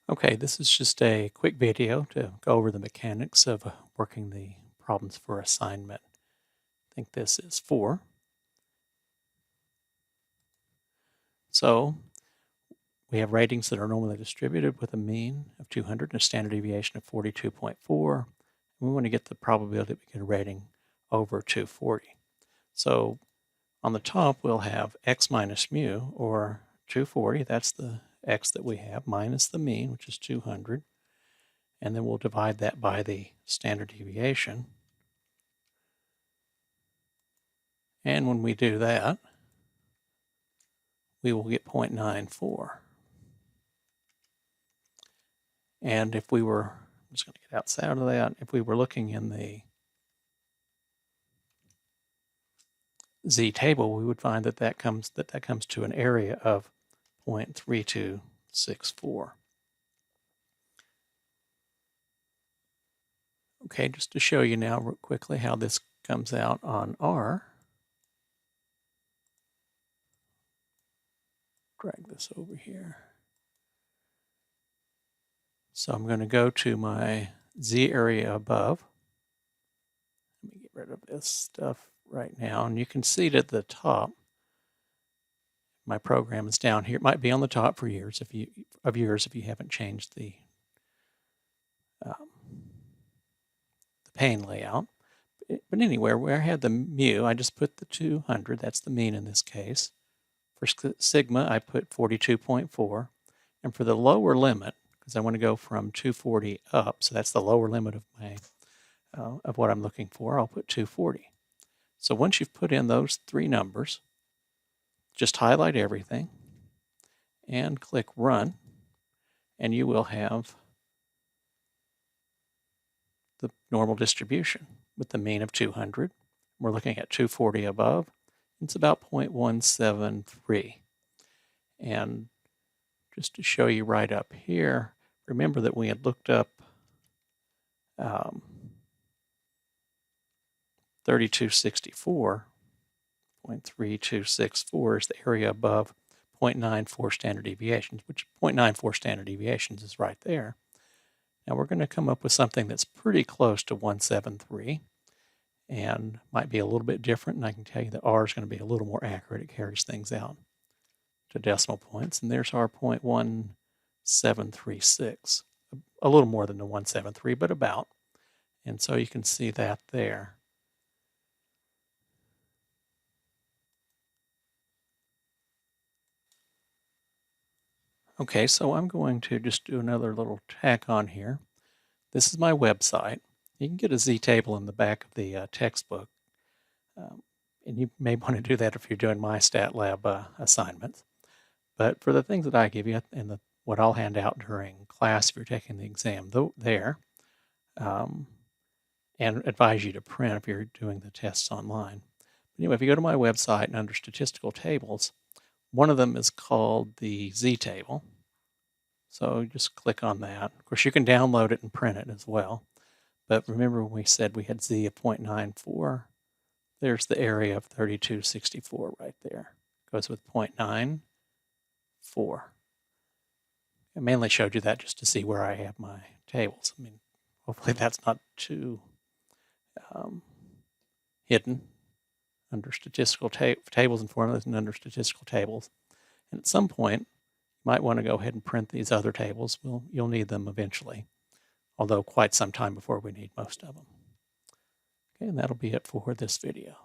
Okay, this is just a quick video to go over the mechanics of working the problems for assignment. I think this is 4. So we have ratings that are normally distributed with a mean of 200 and a standard deviation of 42.4. We want to get the probability that we get a rating over 240. So on the top, we'll have x minus mu, or 240. That's the x that we have, minus the mean, which is 200. And then we'll divide that by the standard deviation. And when we do that, we will get 0.94. And if we were, I'm just going to get outside of that, if we were looking in the Z table, we would find that that comes to an area of 0.3264. Okay, just to show you now real quickly how this comes out on R. Drag this over here. So I'm going to go to my Z area above. Let me get rid of this stuff right now. And you can see it at the top. My program is down here. It might be on the top for years if you haven't changed the pane layout. But anyway, where I had the mu, I just put the 200. That's the mean in this case. For sigma, I put 42.4. And for the lower limit, because I want to go from 240 up, so that's the lower limit of my of what I'm looking for, I'll put 240. So once you've put in those three numbers, just highlight everything and click Run, and you will have the normal distribution with the mean of 200. We're looking at 240 above. It's about 0.173. And just to show you right up here, remember that we had looked up 3264. 0.3264 is the area above 0.94 standard deviations, which 0.94 standard deviations is right there. Now we're going to come up with something that's pretty close to 173 and might be a little bit different, and I can tell you that R is going to be a little more accurate. It carries things out to decimal points, and there's our 0.1736, a little more than the 173, but about. And so you can see that there. Okay, so I'm going to just do another little tack on here. This is my website. You can get a Z table in the back of the textbook, and you may want to do that if you're doing my stat lab assignments. But for the things that I give you and what I'll hand out during class if you're taking the exam there, and advise you to print if you're doing the tests online. But anyway, if you go to my website and under statistical tables, one of them is called the Z table. So just click on that. Of course, you can download it and print it as well. But remember when we said we had Z of 0.94? There's the area of 3264 right there. Goes with 0.94. I mainly showed you that just to see where I have my tables. I mean, hopefully that's not too hidden under statistical tables and formulas and under statistical tables. And at some point, you might want to go ahead and print these other tables. You'll need them eventually, although quite some time before we need most of them. Okay, and that'll be it for this video.